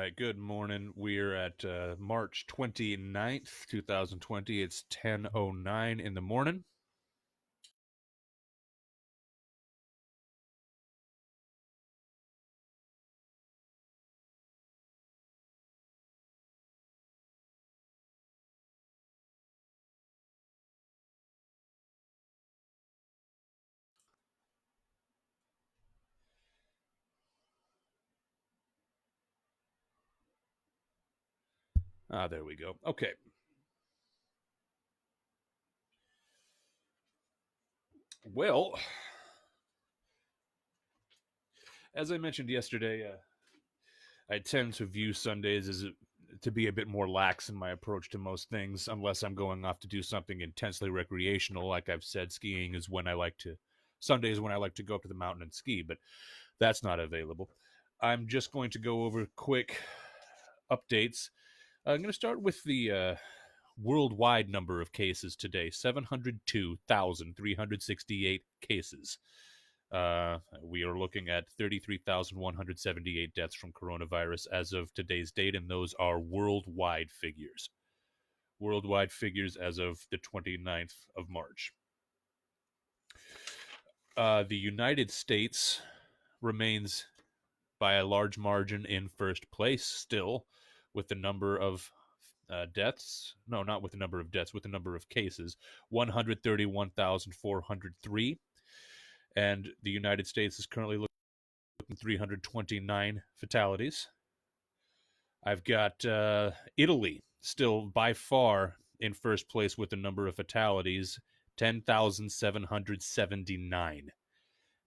right, good morning. We're at March 29th, 2020. It's 10:09 in the morning. There we go. Okay. Well, as I mentioned yesterday, I tend to view Sundays to be a bit more lax in my approach to most things, unless I'm going off to do something intensely recreational. Like I've said, skiing is when I like to. Sunday is when I like to go up to the mountain and ski, but that's not available. I'm just going to go over quick updates. I'm going to start with the worldwide number of cases today: 702,368 cases. We are looking at 33,178 deaths from coronavirus as of today's date, and those are worldwide figures. Worldwide figures as of the 29th of March. The United States remains by a large margin in first place still, with the number of deaths. No, not with the number of deaths, with the number of cases: 131,403. And the United States is currently looking at 329 fatalities. I've got Italy still by far in first place with the number of fatalities: 10,779.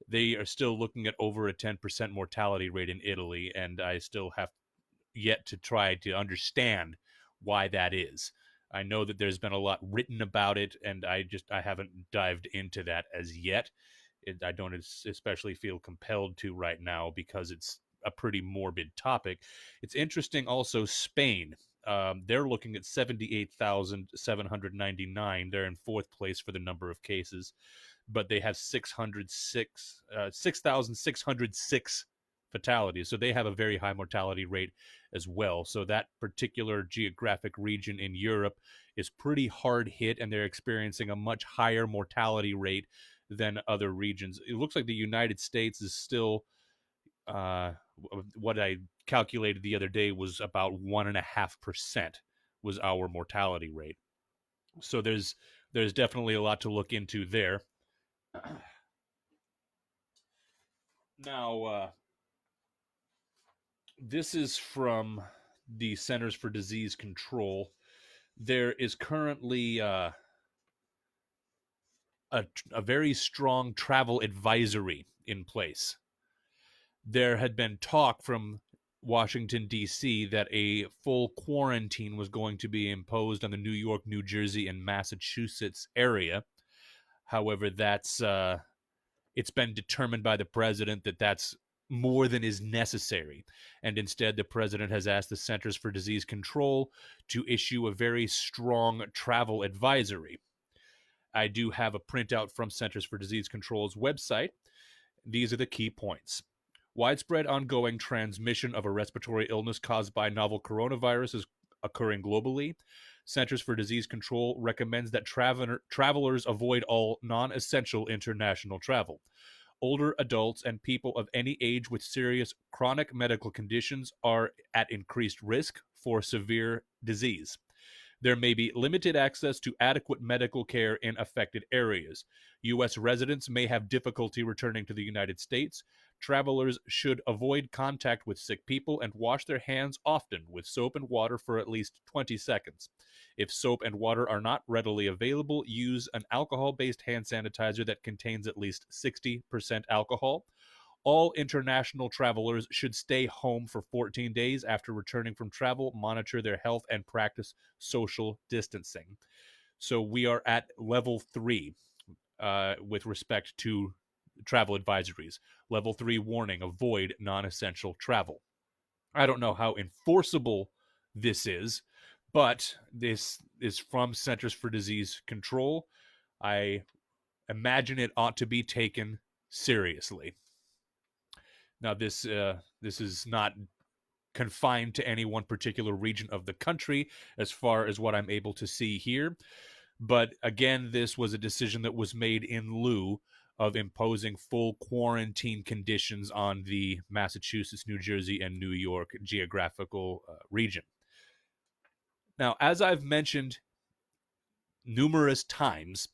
They are still looking at over a 10% mortality rate in Italy, and I still have yet to try to understand why that is. I know that there's been a lot written about it, and I haven't dived into that as yet. I don't especially feel compelled to right now because it's a pretty morbid topic. It's interesting also, Spain. They're looking at 78,799. They're in fourth place for the number of cases, but they have 6,606 fatalities. So they have a very high mortality rate as well. So that particular geographic region in Europe is pretty hard hit, and they're experiencing a much higher mortality rate than other regions. It looks like the United States is still, uh, what I calculated the other day was about 1.5% was our mortality rate. So there's definitely a lot to look into there. Now, this is from the Centers for Disease Control. There is currently a very strong travel advisory in place. There had been talk from Washington, D.C., that a full quarantine was going to be imposed on the New York, New Jersey, and Massachusetts area. However, it's been determined by the president that that's more than is necessary. And instead, the president has asked the Centers for Disease Control to issue a very strong travel advisory. I do have a printout from Centers for Disease Control's website. These are the key points. Widespread ongoing transmission of a respiratory illness caused by novel coronavirus is occurring globally. Centers for Disease Control recommends that travelers avoid all non-essential international travel. Older adults and people of any age with serious chronic medical conditions are at increased risk for severe disease. There may be limited access to adequate medical care in affected areas. U.S. residents may have difficulty returning to the United States. Travelers should avoid contact with sick people and wash their hands often with soap and water for at least 20 seconds. If soap and water are not readily available, use an alcohol-based hand sanitizer that contains at least 60% alcohol. All international travelers should stay home for 14 days after returning from travel, monitor their health, and practice social distancing. So we are at level 3 with respect to travel advisories. Level 3 warning: avoid non essential travel. I don't know how enforceable this is, but this is from Centers for Disease Control. I imagine it ought to be taken seriously. Now, this is not confined to any one particular region of the country, as far as what I'm able to see here. But again, this was a decision that was made in lieu of imposing full quarantine conditions on the Massachusetts, New Jersey, and New York geographical region. Now, as I've mentioned numerous times,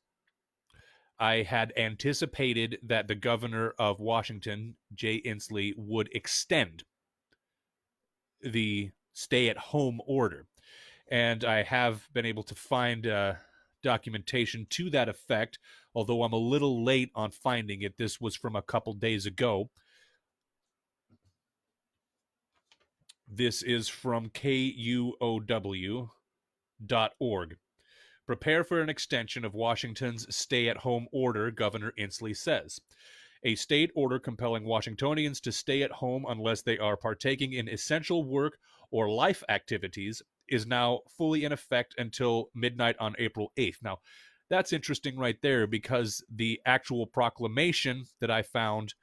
I had anticipated that the governor of Washington, Jay Inslee, would extend the stay-at-home order. And I have been able to find documentation to that effect, although I'm a little late on finding it. This was from a couple days ago. This is from KUOW.org. Prepare for an extension of Washington's stay-at-home order, Governor Inslee says. A state order compelling Washingtonians to stay at home unless they are partaking in essential work or life activities is now fully in effect until midnight on April 8th. Now, that's interesting right there, because the actual proclamation that I found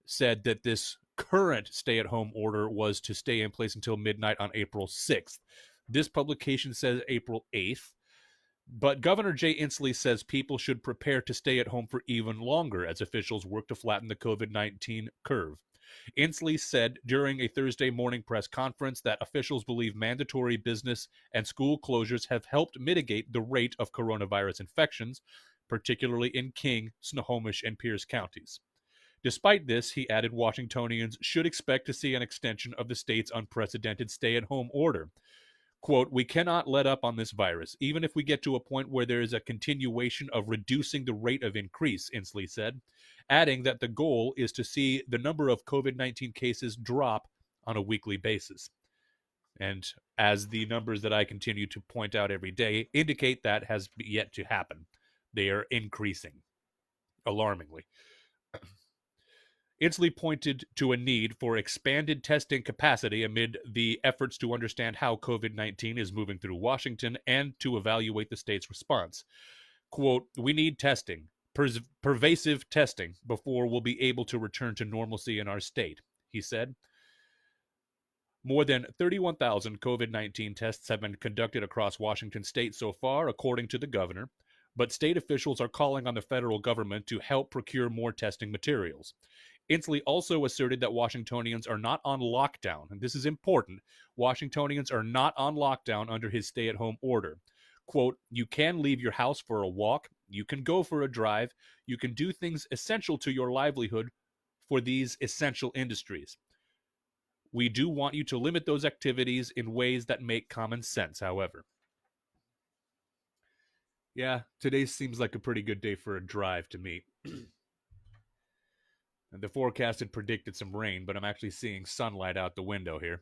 said that this current stay-at-home order was to stay in place until midnight on April 6th. This publication says April 8th. But Governor Jay Inslee says people should prepare to stay at home for even longer as officials work to flatten the COVID-19 curve. Inslee said during a Thursday morning press conference that officials believe mandatory business and school closures have helped mitigate the rate of coronavirus infections, particularly in King, Snohomish, and Pierce counties. Despite this, he added Washingtonians should expect to see an extension of the state's unprecedented stay-at-home order. Quote, we cannot let up on this virus, even if we get to a point where there is a continuation of reducing the rate of increase, Inslee said, adding that the goal is to see the number of COVID-19 cases drop on a weekly basis. And as the numbers that I continue to point out every day indicate, that has yet to happen. They are increasing alarmingly. Inslee pointed to a need for expanded testing capacity amid the efforts to understand how COVID-19 is moving through Washington and to evaluate the state's response. Quote, we need testing, pervasive testing, before we'll be able to return to normalcy in our state, he said. More than 31,000 COVID-19 tests have been conducted across Washington state so far, according to the governor, but state officials are calling on the federal government to help procure more testing materials. Inslee also asserted that Washingtonians are not on lockdown, and this is important. Washingtonians are not on lockdown under his stay-at-home order. Quote, you can leave your house for a walk, you can go for a drive, you can do things essential to your livelihood for these essential industries. We do want you to limit those activities in ways that make common sense, however. Yeah, today seems like a pretty good day for a drive to me. The forecast had predicted some rain, but I'm actually seeing sunlight out the window here.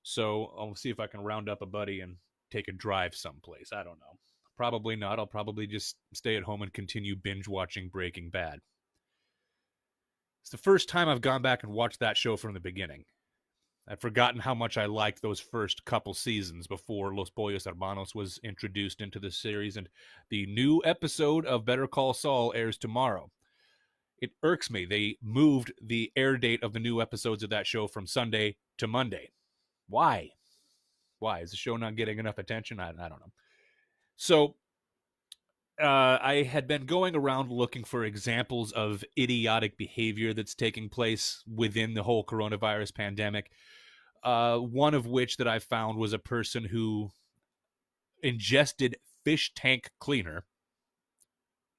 So I'll see if I can round up a buddy and take a drive someplace. I don't know. Probably not. I'll probably just stay at home and continue binge watching Breaking Bad. It's the first time I've gone back and watched that show from the beginning. I'd forgotten how much I liked those first couple seasons before Los Pollos Hermanos was introduced into the series, and the new episode of Better Call Saul airs tomorrow. It irks me. They moved the air date of the new episodes of that show from Sunday to Monday. Why? Why? Is the show not getting enough attention? I don't know. So I had been going around looking for examples of idiotic behavior that's taking place within the whole coronavirus pandemic. One of which that I found was a person who ingested fish tank cleaner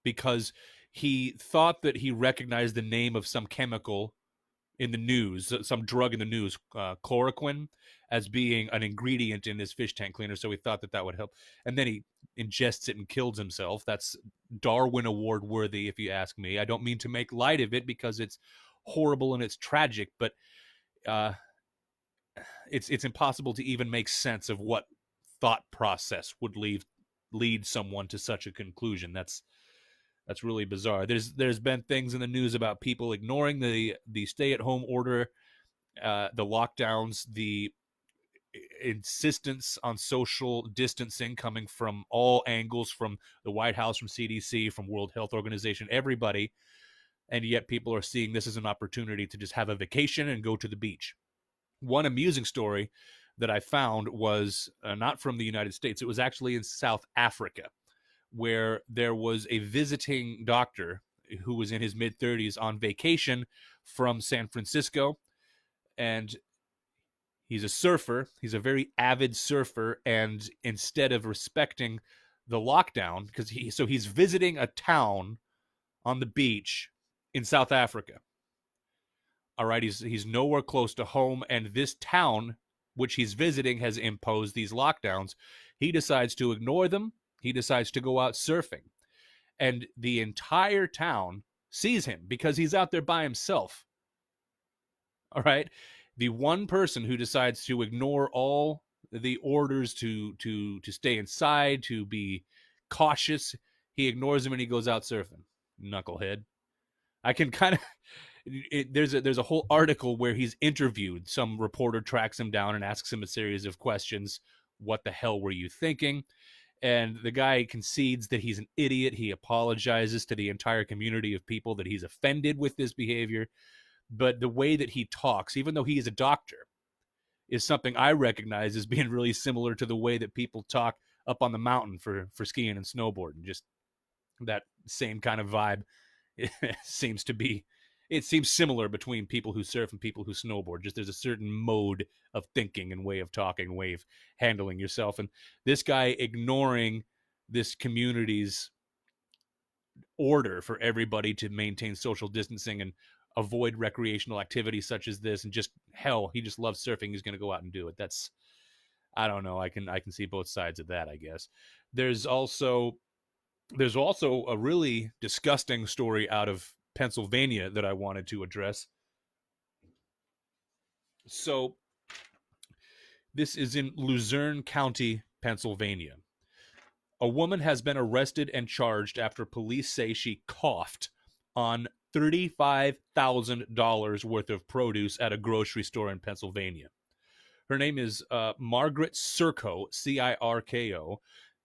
because he thought that he recognized the name of some chemical in the news, some drug in the news, chloroquine, as being an ingredient in this fish tank cleaner. So he thought that that would help. And then he ingests it and kills himself. That's Darwin Award worthy, if you ask me. I don't mean to make light of it because it's horrible and it's tragic, but it's impossible to even make sense of what thought process would lead someone to such a conclusion. That's really bizarre. There's been things in the news about people ignoring the stay-at-home order, the lockdowns, the insistence on social distancing coming from all angles, from the White House, from CDC, from World Health Organization, everybody, and yet people are seeing this as an opportunity to just have a vacation and go to the beach. One amusing story that I found was not from the United States. It was actually in South Africa, where there was a visiting doctor who was in his mid 30s on vacation from San Francisco. And he's a surfer. He's a very avid surfer. And instead of respecting the lockdown, because he's visiting a town on the beach in South Africa. All right, he's nowhere close to home, and this town which he's visiting has imposed these lockdowns. He decides to ignore them. He decides to go out surfing, and the entire town sees him because he's out there by himself. All right, the one person who decides to ignore all the orders to stay inside, to be cautious, he ignores them and he goes out surfing. Knucklehead. I can kind of there's a whole article where he's interviewed. Some reporter tracks him down and asks him a series of questions. What the hell were you thinking? And the guy concedes that he's an idiot. He apologizes to the entire community of people that he's offended with this behavior. But the way that he talks, even though he is a doctor, is something I recognize as being really similar to the way that people talk up on the mountain for skiing and snowboarding. Just that same kind of vibe. It seems to be, it seems similar between people who surf and people who snowboard. Just there's a certain mode of thinking and way of talking, way of handling yourself. And this guy ignoring this community's order for everybody to maintain social distancing and avoid recreational activities such as this, and just hell, he just loves surfing. He's going to go out and do it. That's, I don't know. I can see both sides of that, I guess. There's also a really disgusting story out of Pennsylvania that I wanted to address. So, this is in Luzerne County, Pennsylvania. A woman has been arrested and charged after police say she coughed on $35,000 worth of produce at a grocery store in Pennsylvania. Her name is Margaret Circo, Cirko.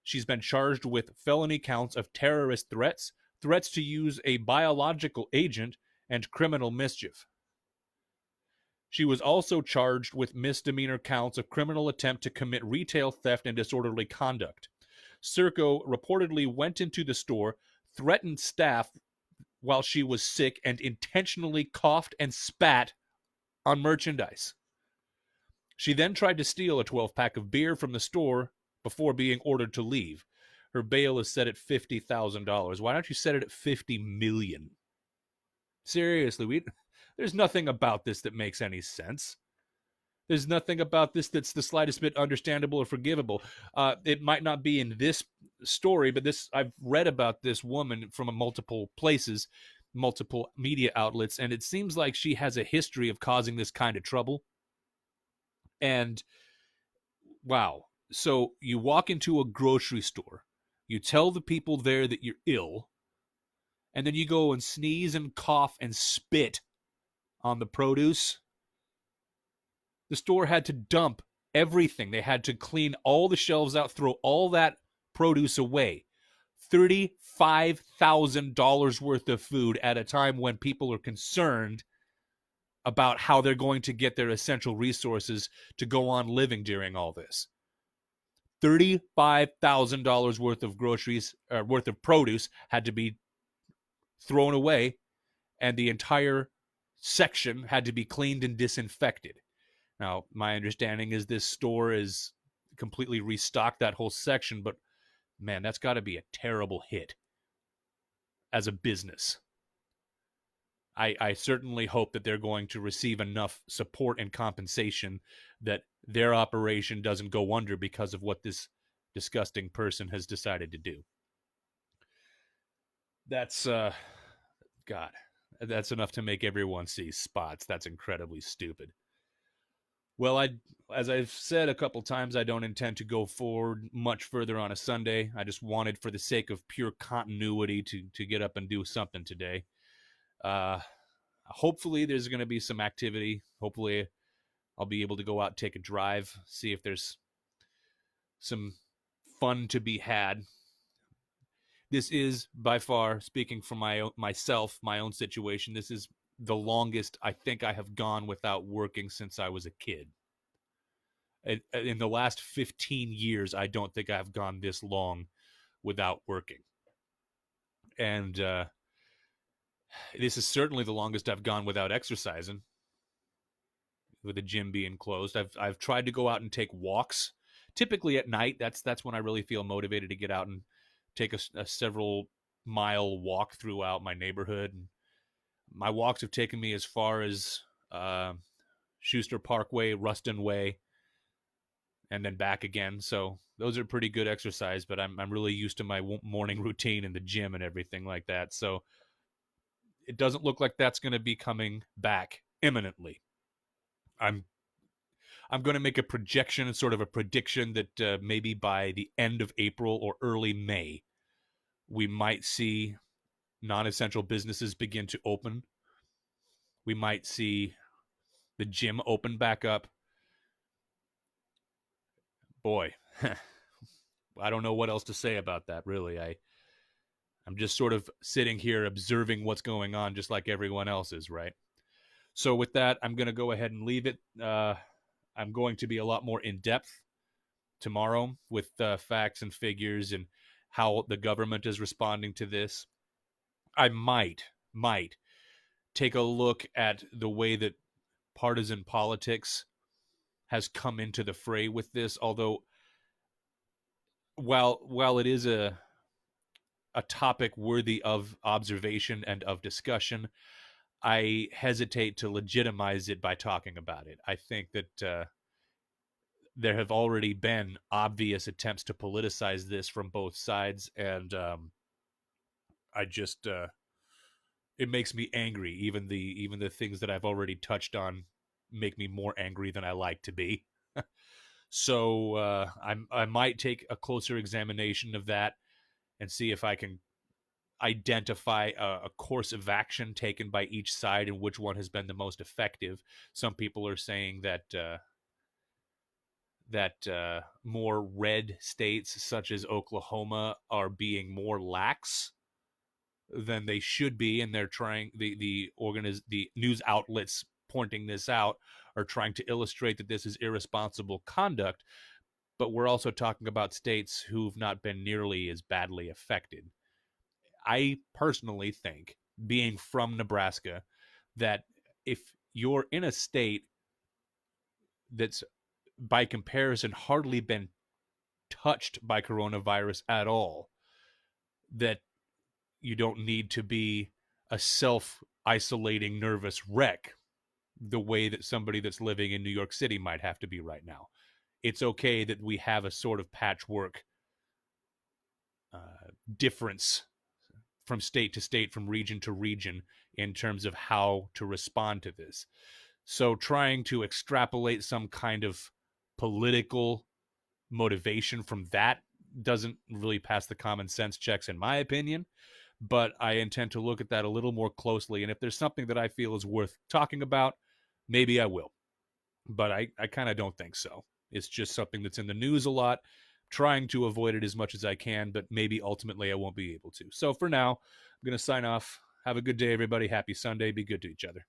She's been charged with felony counts of terrorist threats, threats to use a biological agent, and criminal mischief. She was also charged with misdemeanor counts of criminal attempt to commit retail theft and disorderly conduct. Circo reportedly went into the store, threatened staff while she was sick, and intentionally coughed and spat on merchandise. She then tried to steal a 12-pack of beer from the store before being ordered to leave. Her bail is set at $50,000. Why don't you set it at $50 million? Seriously, there's nothing about this that makes any sense. There's nothing about this that's the slightest bit understandable or forgivable. It might not be in this story, but I've read about this woman from multiple places, multiple media outlets, and it seems like she has a history of causing this kind of trouble. And wow. So you walk into a grocery store, you tell the people there that you're ill, and then you go and sneeze and cough and spit on the produce. The store had to dump everything. They had to clean all the shelves out, throw all that produce away. $35,000 worth of food at a time when people are concerned about how they're going to get their essential resources to go on living during all this. $35,000 worth of groceries, worth of produce had to be thrown away, and the entire section had to be cleaned and disinfected. Now, my understanding is this store is completely restocked that whole section, but man, that's got to be a terrible hit as a business. I certainly hope that they're going to receive enough support and compensation that their operation doesn't go under because of what this disgusting person has decided to do. That's, God, that's enough to make everyone see spots. That's incredibly stupid. Well, as I've said a couple times, I don't intend to go forward much further on a Sunday. I just wanted, for the sake of pure continuity, to get up and do something today. Hopefully there's going to be some activity. Hopefully I'll be able to go out, take a drive, see if there's some fun to be had. This is by far, speaking for myself, my own situation, this is the longest I think I have gone without working since I was a kid. In the last 15 years, I don't think I've gone this long without working. And this is certainly the longest I've gone without exercising, with the gym being closed. I've tried to go out and take walks, typically at night. That's when I really feel motivated to get out and take a several mile walk throughout my neighborhood. And my walks have taken me as far as Schuster Parkway, Ruston Way, and then back again. So those are pretty good exercise, but I'm really used to my morning routine in the gym and everything like that. So it doesn't look like that's going to be coming back imminently. I'm going to make a projection, sort of a prediction, that maybe by the end of April or early May, we might see non-essential businesses begin to open. We might see the gym open back up. Boy, I don't know what else to say about that, really. I'm just sort of sitting here observing what's going on, just like everyone else is, right? So with that, I'm going to go ahead and leave it. I'm going to be a lot more in-depth tomorrow with facts and figures and how the government is responding to this. I might take a look at the way that partisan politics has come into the fray with this, although while it is a topic worthy of observation and of discussion, I hesitate to legitimize it by talking about it. I think that there have already been obvious attempts to politicize this from both sides, and I just it makes me angry. Even the things that I've already touched on make me more angry than I like to be. So I might take a closer examination of that and see if I can identify a course of action taken by each side and which one has been the most effective. Some people are saying that more red states such as Oklahoma are being more lax than they should be, and they're trying the news outlets pointing this out are trying to illustrate that this is irresponsible conduct. But we're also talking about states who've not been nearly as badly affected. I personally think, being from Nebraska, that if you're in a state that's by comparison hardly been touched by coronavirus at all, that you don't need to be a self-isolating nervous wreck the way that somebody that's living in New York City might have to be right now. It's okay that we have a sort of patchwork difference from state to state, from region to region, in terms of how to respond to this. So trying to extrapolate some kind of political motivation from that doesn't really pass the common sense checks, in my opinion. But I intend to look at that a little more closely. And if there's something that I feel is worth talking about, maybe I will. But I kind of don't think so. It's just something that's in the news a lot, trying to avoid it as much as I can, but maybe ultimately I won't be able to. So for now, I'm going to sign off. Have a good day, everybody. Happy Sunday. Be good to each other.